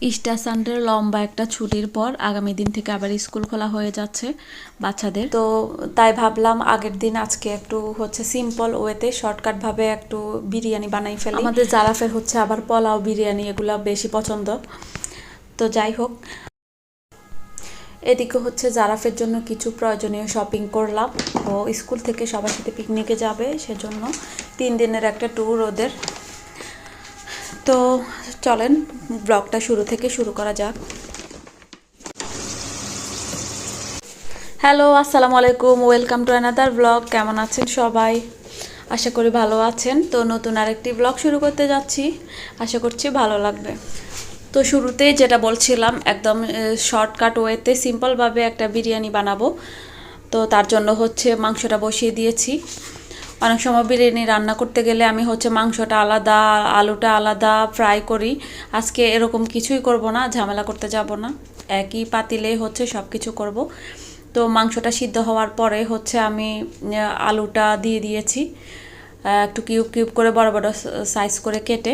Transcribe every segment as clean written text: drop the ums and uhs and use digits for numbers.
Easter সানডের লম্বা একটা ছুটির পর আগামী দিন থেকে আবার স্কুল খোলা হয়ে যাচ্ছে বাচ্চাদের। তো তাই ভাবলাম আগের দিন আজকে একটু হচ্ছে সিম্পল ওয়েতে শর্টকাট ভাবে একটু বিরিয়ানি বানাই ফেলি। আমাদের জারাফের হচ্ছে আবার পোলাও বিরিয়ানি এগুলো বেশি পছন্দ। তো যাই হোক, এদিকে হচ্ছে জারাফের জন্য কিছু প্রয়োজনীয় শপিং করলাম। ও স্কুল থেকে সবার সাথে পিকনিকে যাবে, সেজন্য 3 দিনের একটা ট্যুর ওদের। তো চলেন ব্লগটা শুরু থেকে শুরু করা যাক। হ্যালো, আসসালামু আলাইকুম, ওয়েলকাম টু অ্যানাদার ব্লগ। কেমন আছেন সবাই? আশা করি ভালো আছেন। তো নতুন আরেকটি ব্লগ শুরু করতে যাচ্ছি, আশা করছি ভালো লাগবে। তো শুরুতেই যেটা বলছিলাম, একদম শর্টকাট ওয়েতে সিম্পলভাবে একটা বিরিয়ানি বানাবো। তো তার জন্য হচ্ছে মাংসটা বসিয়ে দিয়েছি। অনেক সময় বিরিয়ানি রান্না করতে গেলে আমি হচ্ছে মাংসটা আলাদা, আলুটা আলাদা ফ্রাই করি। আজকে এরকম কিছুই করব না, ঝামেলা করতে যাব না, একই পাতিলে হচ্ছে সব কিছু করব। তো মাংসটা সিদ্ধ হওয়ার পরে হচ্ছে আমি আলুটা দিয়ে দিয়েছি, একটু কিউব কিউব করে বড় বড় সাইজ করে কেটে।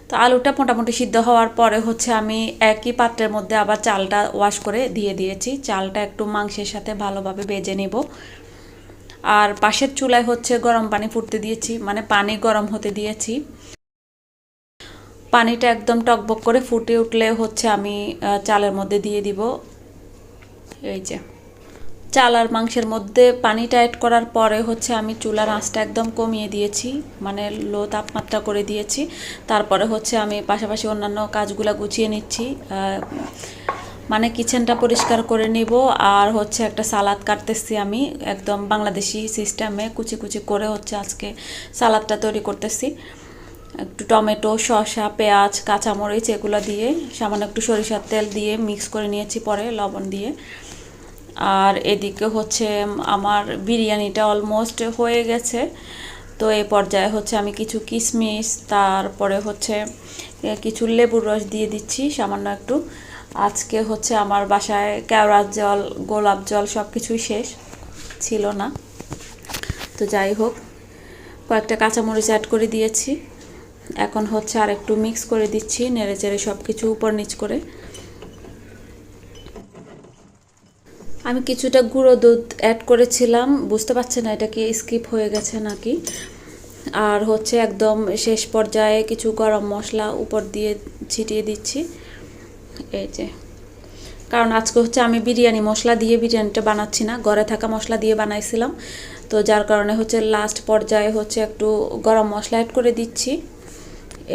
তো আলুটা মোটামুটি সিদ্ধ হওয়ার পরে হচ্ছে আমি একই পাত্রের মধ্যে আবার চালটা ওয়াশ করে দিয়ে দিয়েছি। চালটা একটু মাংসের সাথে ভালোভাবে ভেজে নেব। আর পাশের চুলায় হচ্ছে গরম পানি ফুটতে দিয়েছি, মানে পানি গরম হতে দিয়েছি। পানিটা একদম টকবক করে ফুটে উঠলে হচ্ছে আমি চালের মধ্যে দিয়ে দিব। এই যে চাল আর মাংসের মধ্যে পানিটা অ্যাড করার পরে হচ্ছে আমি চুলার আঁচটা একদম কমিয়ে দিয়েছি, মানে লো তাপমাত্রা করে দিয়েছি। তারপরে হচ্ছে আমি পাশাপাশি অন্যান্য কাজগুলো গুছিয়ে নিচ্ছি, মানে কিচেনটা পরিষ্কার করে নিব। আর হচ্ছে একটা সালাদ কাটতেছি আমি, একদম বাংলাদেশি সিস্টেমে কুচি কুচি করে হচ্ছে আজকে সালাদটা তৈরি করতেছি। একটু টমেটো, শসা, পেঁয়াজ, কাঁচামরিচ এগুলো দিয়ে সামান্য একটু সরিষার তেল দিয়ে মিক্স করে নিয়েছি, পরে লবণ দিয়ে। আর এদিকে হচ্ছে আমার বিরিয়ানিটা অলমোস্ট হয়ে গেছে। তো এই পর্যায়ে হচ্ছে আমি কিছু কিশমিশ, তারপরে হচ্ছে কিছু লেবুর রস দিয়ে দিচ্ছি সামান্য একটু। আজকে হচ্ছে আমার বাসায় কেওড়ার জল, গোলাপ জল সব কিছুই শেষ ছিল না। তো যাই হোক, কয়েকটা কাঁচামরিচ অ্যাড করে দিয়েছি। এখন হচ্ছে আর একটু মিক্স করে দিচ্ছি, নেড়ে চেড়ে সব কিছু উপর নিচ করে। আমি কিছুটা গুঁড়ো দুধ অ্যাড করেছিলাম, বুঝতে পারছি না এটা কি স্কিপ হয়ে গেছে নাকি। আর হচ্ছে একদম শেষ পর্যায়ে কিছু গরম মশলা উপর দিয়ে ছিটিয়ে দিচ্ছি। এই যে, কারণ আজকে হচ্ছে আমি বিরিয়ানি মশলা দিয়ে বিরিয়ানিটা বানাচ্ছি না, ঘরে থাকা মশলা দিয়ে বানাইছিলাম। তো যার কারণে হচ্ছে লাস্ট পর্যায়ে হচ্ছে একটু গরম মশলা অ্যাড করে দিচ্ছি।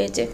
এই যে